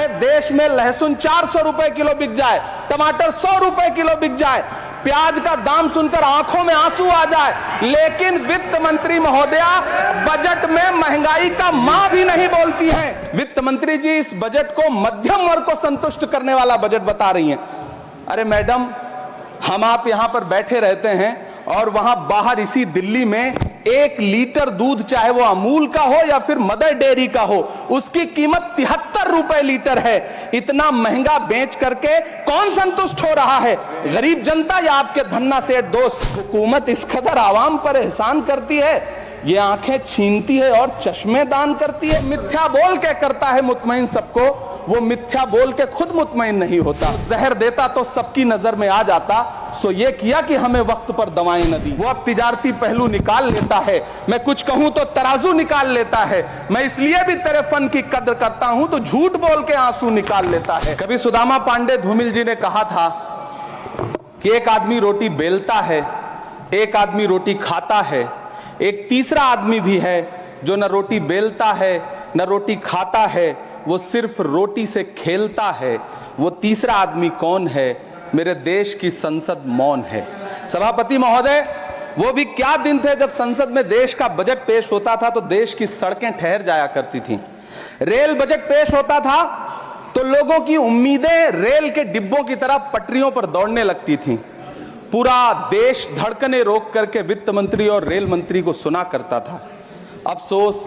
चाहे देश में लहसुन 400 रुपए किलो बिक जाए, टमाटर 100 रुपए किलो बिक जाए, प्याज का दाम सुनकर आंखों में आंसू आ जाए, लेकिन वित्त मंत्री महोदया बजट में महंगाई का मां भी नहीं बोलती हैं। वित्त मंत्री जी इस बजट को मध्यम वर्ग को संतुष्ट करने वाला बजट बता रही हैं। अरे मैडम, हम आप यहां पर बैठे रहते हैं और वहां बाहर इसी दिल्ली में 1 लीटर दूध, चाहे वो अमूल का हो या फिर मदर डेयरी का हो, उसकी कीमत 73 रुपए लीटर है। इतना महंगा बेच करके कौन संतुष्ट हो रहा है, गरीब जनता या आपके धन्ना सेठ दोस्त? हुकूमत इस कदर आवाम पर एहसान करती है, ये आंखें छीनती है और चश्मे दान करती है। मिथ्या बोल के करता है मुतमईन सबको, वो मिथ्या बोल के खुद मुतमईन नहीं होता। जहर देता तो सबकी नजर में आ जाता, सो ये किया कि हमें वक्त पर दवाएं न दी। वो अब तिजारती पहलू निकाल लेता है, मैं कुछ कहूं तो तराजू निकाल लेता है। मैं इसलिए भी तेरे फन की कद्र करता हूं तो झूठ बोल के आंसू निकाल लेता है। कभी सुदामा पांडे धूमिल जी ने कहा था कि एक आदमी रोटी बेलता है, एक आदमी रोटी खाता है, एक तीसरा आदमी भी है जो न रोटी बेलता है न रोटी खाता है, वो सिर्फ रोटी से खेलता है। वो तीसरा आदमी कौन है? मेरे देश की संसद मौन है। सभापति महोदय, वो भी क्या दिन थे जब संसद में देश का बजट पेश होता था तो देश की सड़कें ठहर जाया करती थीं। रेल बजट पेश होता था तो लोगों की उम्मीदें रेल के डिब्बों की तरह पटरियों पर दौड़ने लगती थीं। पूरा देश धड़कने रोक करके वित्त मंत्री और रेल मंत्री को सुना करता था। अफसोस,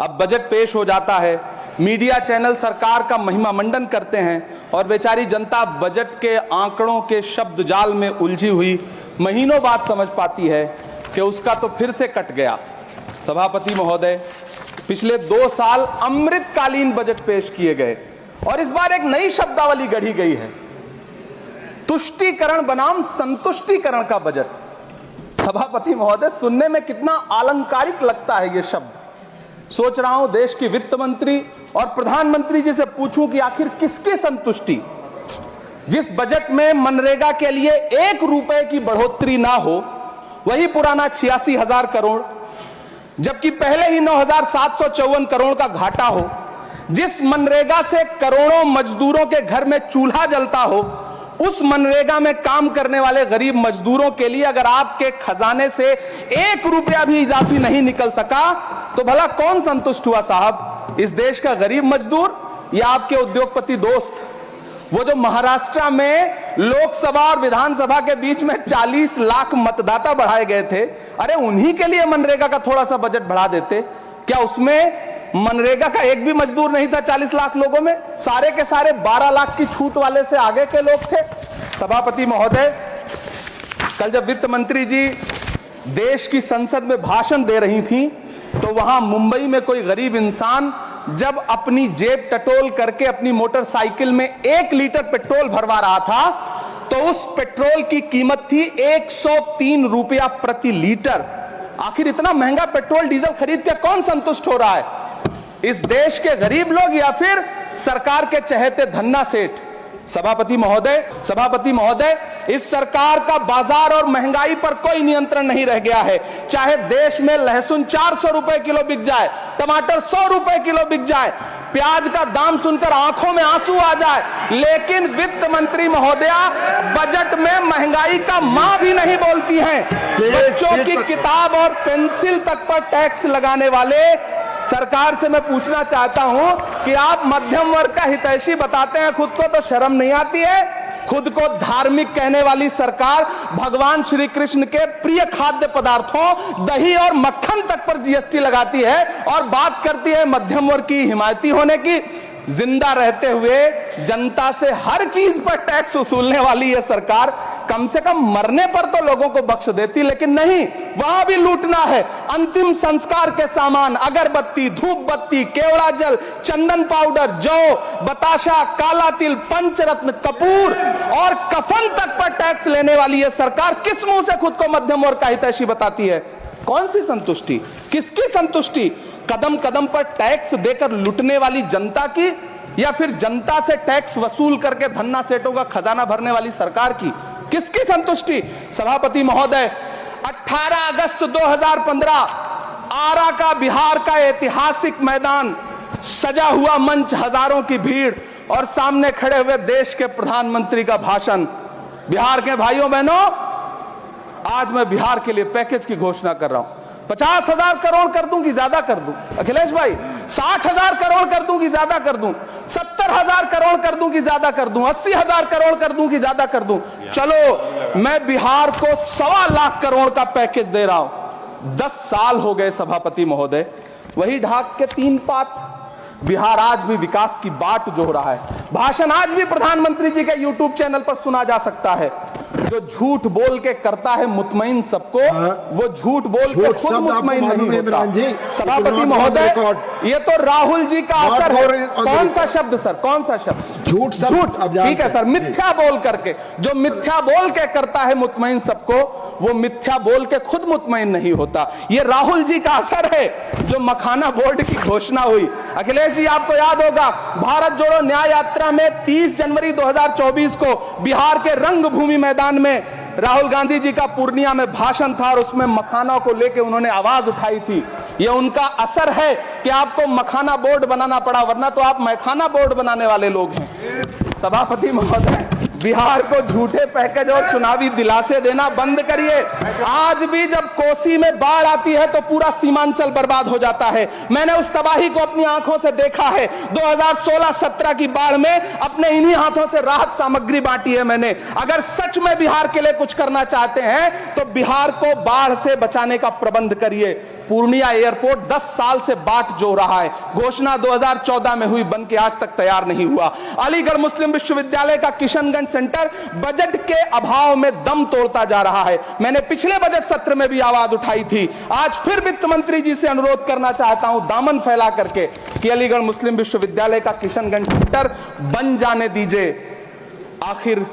अब बजट पेश हो जाता है, मीडिया चैनल सरकार का महिमा मंडन करते हैं और बेचारी जनता बजट के आंकड़ों के शब्द जाल में उलझी हुई महीनों बाद समझ पाती है कि उसका तो फिर से कट गया। सभापति महोदय, पिछले 2 साल अमृतकालीन बजट पेश किए गए और इस बार एक नई शब्दावली गढ़ी गई है, तुष्टीकरण बनाम संतुष्टीकरण का बजट। सभापति महोदय, सुनने में कितना अलंकारिक लगता है ये शब्द। सोच रहा हूं देश की वित्त मंत्री और प्रधानमंत्री जी से पूछूं कि आखिर किसकी संतुष्टि? जिस बजट में मनरेगा के लिए 1 रुपए की बढ़ोतरी ना हो, वही पुराना 86,000 करोड़, जबकि पहले ही 9,754 करोड़ का घाटा हो, जिस मनरेगा से करोड़ों मजदूरों के घर में चूल्हा जलता हो, उस मनरेगा में काम करने वाले गरीब मजदूरों के लिए अगर आपके खजाने से 1 रुपया भी इजाफी नहीं निकल सका तो भला कौन संतुष्ट हुआ साहब? इस देश का गरीब मजदूर या आपके उद्योगपति दोस्त? वो जो महाराष्ट्र में लोकसभा और विधानसभा के बीच में 40 लाख मतदाता बढ़ाए गए थे, अरे उन्हीं के लिए मनरेगा का थोड़ा सा बजट बढ़ा देते। क्या उसमें मनरेगा का एक भी मजदूर नहीं था 40 लाख लोगों में? सारे के सारे 12 लाख की छूट वाले से आगे के लोग थे। सभापति महोदय, कल जब वित्त मंत्री जी देश की संसद में भाषण दे रही थी तो वहां मुंबई में कोई गरीब इंसान जब अपनी जेब टटोल करके अपनी मोटरसाइकिल में 1 लीटर पेट्रोल भरवा रहा था तो उस पेट्रोल की कीमत थी 103 रुपया प्रति लीटर। आखिर इतना महंगा पेट्रोल डीजल खरीद के कौन संतुष्ट हो रहा है? इस देश के गरीब लोग या फिर सरकार के चहेते धन्ना सेठ? सभापति महोदय, इस सरकार का बाजार और महंगाई पर कोई नियंत्रण नहीं रह गया है। चाहे देश में लहसुन 400 रुपए किलो बिक जाए, टमाटर 100 रुपए किलो बिक जाए, प्याज का दाम सुनकर आंखों में आंसू आ जाए, लेकिन वित्त मंत्री महोदया बजट में महंगाई का मां भी नहीं बोलती हैं। बच्चों की किताब और पेंसिल तक पर टैक्स लगाने वाले सरकार से मैं पूछना चाहता हूं कि आप मध्यम वर्ग का हितैषी बताते हैं खुद को, तो शर्म नहीं आती है? खुद को धार्मिक कहने वाली सरकार भगवान श्री कृष्ण के प्रिय खाद्य पदार्थों दही और मक्खन तक पर जीएसटी लगाती है और बात करती है मध्यम वर्ग की हिमायती होने की। जिंदा रहते हुए जनता से हर चीज पर टैक्स वसूलने वाली यह सरकार कम से कम मरने पर तो लोगों को बख्श देती, लेकिन नहीं, वहां भी लूटना है। अंतिम संस्कार के सामान अगरबत्ती, धूप बत्ती, केवड़ा जल, चंदन पाउडर, जौ, बताशा, काला तिल, पंचरत्न, कपूर और कफन तक पर टैक्स लेने वाली यह सरकार किस मुंह से खुद को मध्यम वर्ग का हितैषी बताती है? कौन सी संतुष्टि? किसकी संतुष्टि? कदम कदम पर टैक्स देकर लुटने वाली जनता की या फिर जनता से टैक्स वसूल करके धन्ना सेठों का खजाना भरने वाली सरकार की? किसकी संतुष्टि? सभापति महोदय, 18 अगस्त 2015 आरा का बिहार का ऐतिहासिक मैदान, सजा हुआ मंच, हजारों की भीड़, और सामने खड़े हुए देश के प्रधानमंत्री का भाषण। बिहार के भाइयों बहनों, आज मैं बिहार के लिए पैकेज की घोषणा कर रहा हूं। 50,000 करोड़ कर दूं कि ज्यादा कर दूं? अखिलेश भाई, 60,000 करोड़ कर दूं कि ज्यादा कर दूं? 70,000 करोड़ कर दूं कि ज्यादा कर दूं? 80,000 करोड़ कर दूं कि ज्यादा कर दूं? चलो, मैं बिहार को 1.25 लाख करोड़ का पैकेज दे रहा हूं। 10 साल हो गए सभापति महोदय, वही ढाक के 3 पात। बिहार आज भी विकास की बाट जोह रहा है। भाषण आज भी प्रधानमंत्री जी के यूट्यूब चैनल पर सुना जा सकता है। जो झूठ बोल के करता है मुतमईन सबको, वो झूठ बोल के खुद मुतमईन नहीं होता। सभापति महोदय, ये तो राहुल जी का असर है। कौन सा शब्द सर, कौन सा शब्द? झूठ। ठीक है सर, मिथ्या बोल करके, जो मिथ्या बोल के करता है मुतमईन सबको, वो मिथ्या बोल के खुद मुतमईन नहीं होता। ये राहुल जी का असर है। जो मखाना बोर्ड की घोषणा हुई, अखिलेश जी आपको याद होगा, भारत जोड़ो न्याय यात्रा में 30 जनवरी 2024 को बिहार के रंगभूमि मैदान में राहुल गांधी जी का पूर्णिया में भाषण था और उसमें मखाना को लेकर उन्होंने आवाज उठाई थी। यह उनका असर है कि आपको मखाना बोर्ड बनाना पड़ा, वरना तो आप मैखाना बोर्ड बनाने वाले लोग हैं। सभापति महोदय, बिहार को झूठे पैकेज और चुनावी दिलासे देना बंद करिए। आज भी जब कोसी में बाढ़ आती है तो पूरा सीमांचल बर्बाद हो जाता है। मैंने उस तबाही को अपनी आंखों से देखा है। 2016-17 की बाढ़ में अपने इन्हीं हाथों से राहत सामग्री बांटी है मैंने। अगर सच में बिहार के लिए कुछ करना चाहते हैं तो बिहार को बाढ़ से बचाने का प्रबंध करिए। पूर्णिया एयरपोर्ट 10 साल से बाट जो रहा है, घोषणा 2014 में हुई, बन के आज तक तैयार नहीं हुआ। अलीगढ़ मुस्लिम विश्वविद्यालय का किशनगंज सेंटर बजट के अभाव में दम तोड़ता जा रहा है। मैंने पिछले बजट सत्र में भी आवाज उठाई थी। आज फिर वित्त मंत्री जी से अनुरोध करना चाहता हूं, दामन फैला करके, कि अलीगढ़ मुस्लिम विश्वविद्यालय का किशनगंज सेंटर बन जाने दीजिए। आखिर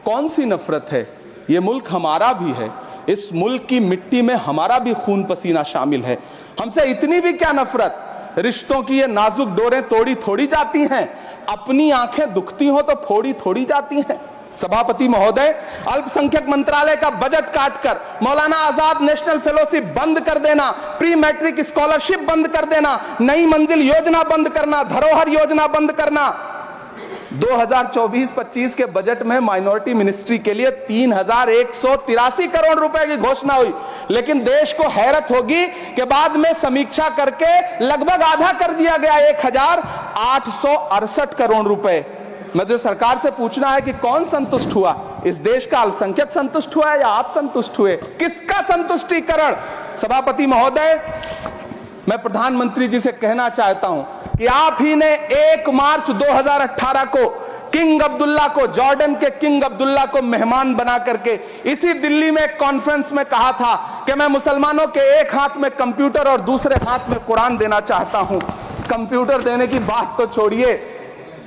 कौन सी नफरत है? यह मुल्क हमारा भी है। इस मुल्क की मिट्टी में हमारा भी खून पसीना शामिल है। हमसे इतनी भी क्या नफरत? रिश्तों की ये नाजुक डोरें तोड़ी थोड़ी जाती हैं। अपनी आंखें दुखती हो तो फोड़ी थोड़ी जाती हैं। सभापति महोदय, अल्पसंख्यक मंत्रालय का बजट काटकर मौलाना आजाद नेशनल फेलोशिप बंद कर देना, प्री मैट्रिक स्कॉलरशिप बंद कर देना, नई मंजिल योजना बंद करना, धरोहर योजना बंद करना। 2024-25 के बजट में माइनॉरिटी मिनिस्ट्री के लिए 3,183 करोड़ रुपए की घोषणा हुई, लेकिन देश को हैरत होगी कि बाद में समीक्षा करके लगभग आधा कर दिया गया, 1,868 करोड़ रुपए। मुझे सरकार से पूछना है कि कौन संतुष्ट हुआ? इस देश का अल्पसंख्यक संतुष्ट हुआ या आप संतुष्ट हुए? किसका संतुष्टीकरण? सभापति महोदय, मैं प्रधानमंत्री जी से कहना चाहता हूं कि आप ही ने 1 मार्च 2018 को किंग अब्दुल्ला को, जॉर्डन के किंग अब्दुल्ला को मेहमान बना करके इसी दिल्ली में एक कॉन्फ्रेंस में कहा था कि मैं मुसलमानों के एक हाथ में कंप्यूटर और दूसरे हाथ में कुरान देना चाहता हूं। कंप्यूटर देने की बात तो छोड़िए,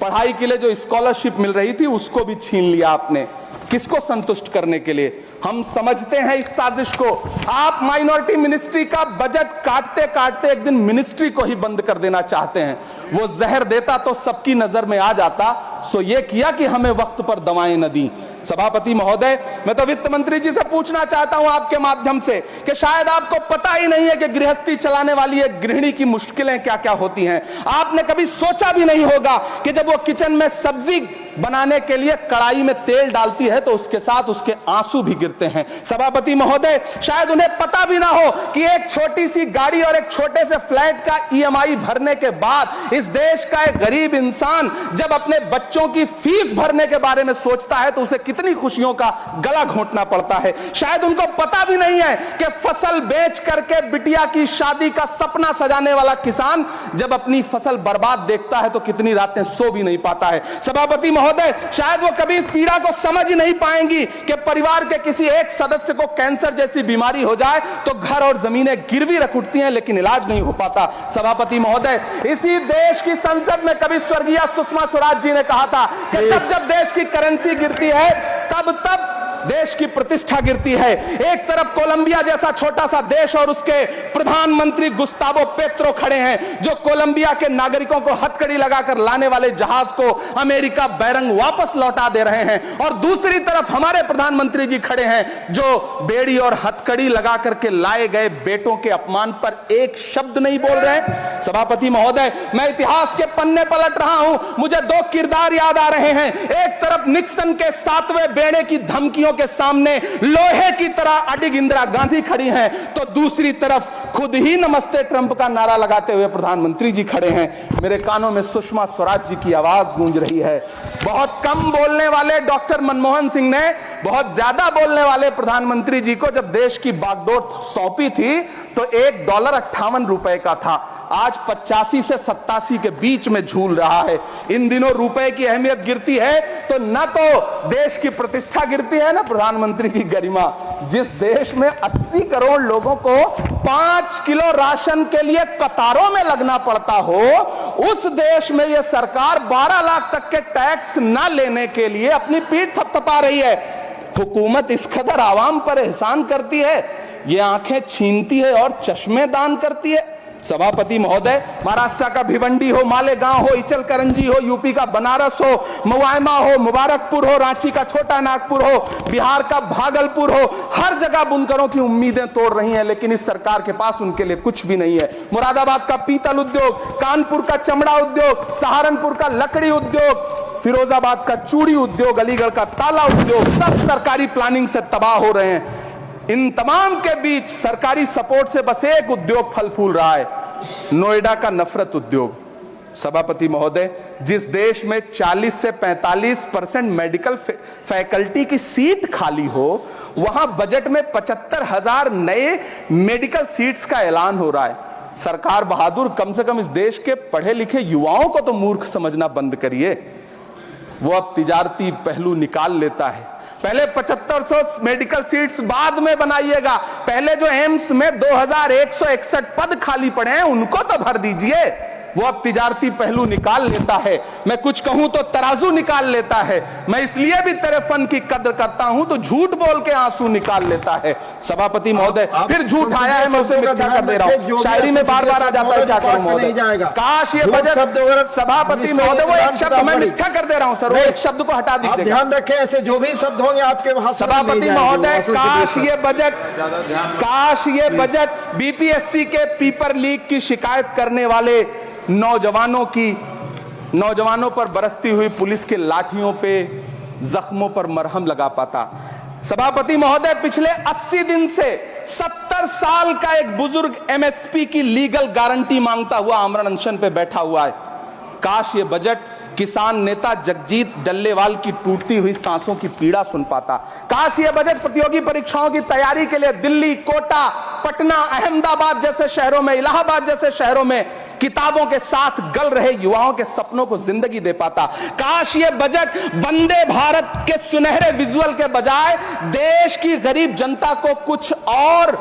पढ़ाई के लिए जो स्कॉलरशिप मिल रही थी उसको भी छीन लिया आपने। किसको संतुष्ट करने के लिए? हम समझते हैं इस साजिश को। आप माइनॉरिटी मिनिस्ट्री का बजट काटते काटते एक दिन मिनिस्ट्री को ही बंद कर देना चाहते हैं। वो जहर देता तो सबकी नजर में आ जाता, सो ये किया कि हमें वक्त पर दवाएं न दी। सभापति महोदय, मैं तो वित्त मंत्री जी से पूछना चाहता हूं आपके माध्यम से कि शायद आपको पता ही नहीं है कि गृहस्थी चलाने वाली एक गृहिणी की मुश्किलें क्या क्या होती हैं। आपने कभी सोचा भी नहीं होगा कि जब वो किचन में सब्जी बनाने के लिए कढ़ाई में तेल डालती है तो उसके साथ उसके आंसू भी गिरते हैं। सभापति महोदय, शायद उन्हें पता भी ना हो कि एक छोटी सी गाड़ी और एक छोटे से फ्लैट का EMI भरने के बाद इस देश का एक गरीब इंसान जब अपने बच्चों की फीस भरने के बारे में सोचता है तो उसे कितनी खुशियों का गला घोंटना पड़ता है। शायद उनको पता भी नहीं है कि फसल बेच करके बिटिया की शादी का सपना सजाने वाला किसान जब अपनी फसल बर्बाद देखता है तो कितनी रातें सो भी नहीं पाता है। सभापति महोदय, शायद वो कभी इस पीड़ा को समझ ही नहीं पाएंगी कि परिवार के किसी एक सदस्य को कैंसर जैसी बीमारी हो जाए तो घर और जमीनें गिरवी रख उठती हैं लेकिन इलाज नहीं हो पाता। सभापति महोदय, इसी देश की संसद में कभी स्वर्गीय सुषमा स्वराज जी ने कहा था कि जब देश की करेंसी गिरती है तब देश की प्रतिष्ठा गिरती है। एक तरफ कोलंबिया जैसा छोटा सा देश और उसके प्रधानमंत्री गुस्तावो पेत्रो खड़े हैं, जो कोलंबिया के नागरिकों को हथकड़ी लगाकर लाने वाले जहाज को अमेरिका बैरंग वापस लौटा दे रहे हैं, और दूसरी तरफ हमारे प्रधानमंत्री जी खड़े हैं जो बेड़ी और हथकड़ी लगा करके लाए गए बेटों के अपमान पर एक शब्द नहीं बोल रहे हैं। सभापति महोदय, मैं इतिहास के पन्ने पलट रहा हूं, मुझे दो किरदार याद आ रहे हैं। एक तरफ निक्सन के 7वें बेड़े की धमकियों के सामने लोहे की तरह अडिग इंदिरा गांधी खड़ी हैं, तो दूसरी तरफ खुद ही नमस्ते ट्रंप का नारा लगाते हुए प्रधानमंत्री जी खड़े हैं। मेरे कानों में सुषमा स्वराज जी की आवाज गूंज रही है। बहुत कम बोलने वाले डॉक्टर मनमोहन सिंह ने बहुत ज्यादा बोलने वाले प्रधानमंत्री जी को जब देश की बागडोर सौंपी थी तो $1.58 का था, आज 85 से 87 के बीच में झूल रहा है। इन दिनों रुपए की अहमियत गिरती है तो न तो देश की प्रतिष्ठा गिरती है ना प्रधानमंत्री की गरिमा। जिस देश में 80 करोड़ लोगों को 5 किलो राशन के लिए कतारों में लगना पड़ता हो, उस देश में यह सरकार 12 लाख तक के टैक्स न लेने के लिए अपनी पीठ थपथपा रही है। हुकूमत इस कदर आवाम पर एहसान करती है, ये आंखें छीनती है और चश्मे दान करती है। सभापति महोदय, महाराष्ट्र का भिवंडी हो, मालेगांव हो, इचलकरंजी हो, यूपी का बनारस हो, मुआयमा हो, मुबारकपुर हो, रांची का छोटा नागपुर हो, बिहार का भागलपुर हो, हर जगह बुनकरों की उम्मीदें तोड़ रही हैं, लेकिन इस सरकार के पास उनके लिए कुछ भी नहीं है। मुरादाबाद का पीतल उद्योग, कानपुर का चमड़ा उद्योग, सहारनपुर का लकड़ी उद्योग, फिरोजाबाद का चूड़ी उद्योग, अलीगढ़ का ताला उद्योग, सब सरकारी प्लानिंग से तबाह हो रहे हैं। इन तमाम के बीच सरकारी सपोर्ट से बस एक उद्योग फल फूल रहा है, नोएडा का नफरत उद्योग। सभापति महोदय, जिस देश में 40 से 45% मेडिकल फैकल्टी की सीट खाली हो, वहां बजट में 75,000 नए मेडिकल सीट्स का ऐलान हो रहा है। सरकार बहादुर, कम से कम इस देश के पढ़े लिखे युवाओं को तो मूर्ख समझना बंद करिए। वो अब तिजारती पहलू निकाल लेता है। पहले 7500 मेडिकल सीट्स बाद में बनाइएगा, पहले जो एम्स में 2161 पद खाली पड़े हैं उनको तो भर दीजिए। वो अब तिजारती पहलू निकाल लेता है। मैं कुछ कहूं तो तराजू निकाल लेता है। मैं इसलिए भी तेरे फन की कद्र करता हूं तो झूठ बोल के आंसू निकाल लेता है। सभापति महोदय, फिर झूठ आया है, मैं उसे मिथ्या कर दे रहा हूं। शायरी में बार बार आ जाता है, क्या करूं महोदय। काश ये बजट, सभापति महोदय, वो एक शब्द मैं मिथ्या कर दे रहा हूं सर, वो एक शब्द को हटा दीजिए। ध्यान रखें, ऐसे जो भी शब्द होंगे आपके वहां। सभापति महोदय, काश ये बजट बीपीएससी के पेपर लीक की शिकायत करने वाले नौजवानों पर बरसती हुई पुलिस के लाठियों पे, जख्मों पर मरहम लगा पाता। सभापति महोदय, पिछले 80 दिन से 70 साल का एक बुजुर्ग एमएसपी की लीगल गारंटी मांगता हुआ आमरण अनशन पे बैठा हुआ है। काश ये बजट किसान नेता जगजीत डल्लेवाल की टूटती हुई सांसों की पीड़ा सुन पाता। काश ये बजट प्रतियोगी परीक्षाओं की तैयारी के लिए दिल्ली, कोटा, पटना, अहमदाबाद जैसे शहरों में, इलाहाबाद जैसे शहरों में किताबों के साथ गल रहे युवाओं के सपनों को जिंदगी दे पाता। काश ये बजट वंदे भारत के सुनहरे विजुअल के बजाय देश की गरीब जनता को कुछ और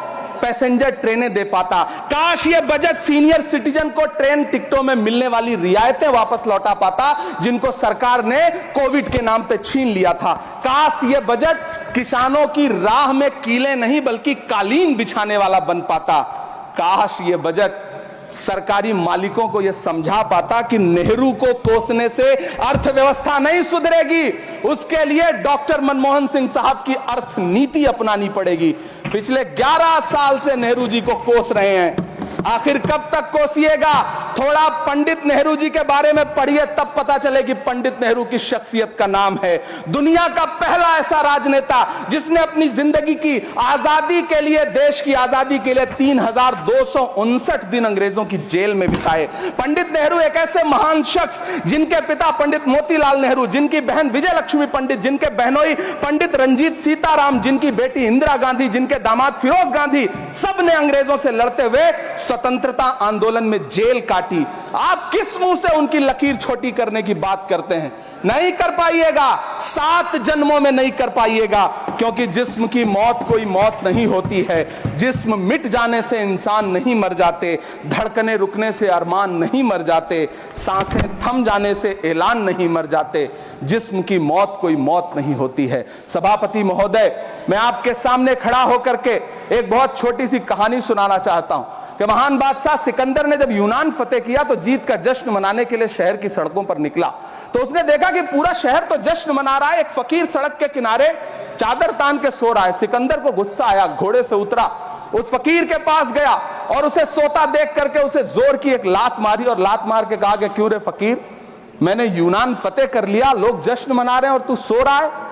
पैसेंजर ट्रेनें दे पाता। काश ये बजट सीनियर सिटीजन को ट्रेन टिकटों में मिलने वाली रियायतें वापस लौटा पाता, जिनको सरकार ने कोविड के नाम पे छीन लिया था। काश ये बजट किसानों की राह में कीले नहीं बल्कि कालीन बिछाने वाला बन पाता। काश ये बजट सरकारी मालिकों को यह समझा पाता कि नेहरू को कोसने से अर्थव्यवस्था नहीं सुधरेगी, उसके लिए डॉक्टर मनमोहन सिंह साहब की अर्थ नीति अपनानी पड़ेगी। पिछले 11 साल से नेहरू जी को कोस रहे हैं, आखिर कब तक कोसिएगा? थोड़ा पंडित नेहरू जी के बारे में पढ़िए, तब पता चले कि पंडित नेहरू की शख्सियत का नाम है। दुनिया का पहला ऐसा राजनेता जिसने अपनी जिंदगी की आजादी के लिए, देश की आजादी के लिए 3259 दिन अंग्रेजों की जेल में बिताए। पंडित नेहरू एक ऐसे महान शख्स जिनके पिता पंडित मोतीलाल नेहरू, जिनकी बहन विजय लक्ष्मी पंडित, जिनके बहनोई पंडित रंजीत सीताराम, जिनकी बेटी इंदिरा गांधी, जिनके दामाद फिरोज गांधी, सब ने अंग्रेजों से लड़ते हुए स्वतंत्रता आंदोलन में जेल काटी, आप किस मुंह से उनकी लकीर छोटी करने की बात करते हैं? नहीं कर पाइएगा, 7 जन्मों में नहीं कर पाइएगा, क्योंकि जिस्म की मौत कोई मौत नहीं होती है। जिस्म मिट जाने से इंसान नहीं मर जाते, धड़कने रुकने से अरमान नहीं मर जाते, सांसें थम जाने से ऐलान नहीं मर जाते। जिस्म की मौत कोई मौत नहीं होती है। सभापति महोदय, मैं आपके सामने खड़ा होकर के एक बहुत छोटी सी कहानी सुनाना चाहता हूं कि महान बादशाह सिकंदर ने जब यूनान फतेह किया तो जीत का जश्न मनाने के लिए शहर की सड़कों पर निकला, तो उसने देखा कि पूरा शहर तो जश्न मना रहा है, एक फकीर सड़क के किनारे चादर तान के सो रहा है। सिकंदर को गुस्सा आया, घोड़े से उतरा, उस फकीर के पास गया और उसे सोता देख करके उसे जोर की एक लात मारी और लात मार के कहा कि क्यों रे फकीर, मैंने यूनान फतेह कर लिया, लोग जश्न मना रहे हैं और तू सो रहा है।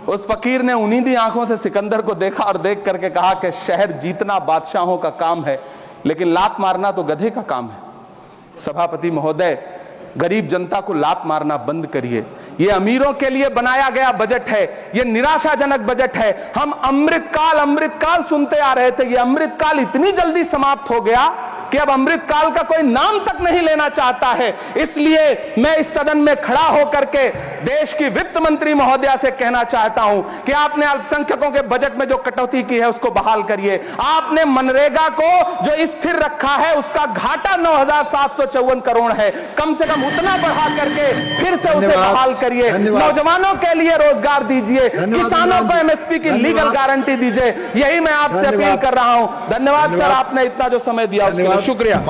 उस फकीर ने उन्नीदी आंखों से सिकंदर को देखा और देख करके कहा कि शहर जीतना बादशाहों का काम है, लेकिन लात मारना तो गधे का काम है। सभापति महोदय, गरीब जनता को लात मारना बंद करिए। यह अमीरों के लिए बनाया गया बजट है, यह निराशाजनक बजट है। हम अमृतकाल सुनते आ रहे थे, यह अमृतकाल इतनी जल्दी समाप्त हो गया कि अब अमृतकाल का कोई नाम तक नहीं लेना चाहता है। इसलिए मैं इस सदन में खड़ा होकर के देश की वित्त मंत्री महोदया से कहना चाहता हूं कि आपने अल्पसंख्यकों के बजट में जो कटौती की है उसको बहाल करिए। आपने मनरेगा को जो स्थिर रखा है उसका घाटा 9,754 करोड़ है, कम से कम उतना बढ़ा करके फिर से उसे बहाल करिए। नौजवानों के लिए रोजगार दीजिए, किसानों को एमएसपी की लीगल गारंटी दीजिए। यही मैं आपसे अपील कर रहा हूं। धन्यवाद सर, आपने इतना जो समय दिया उसके लिए शुक्रिया।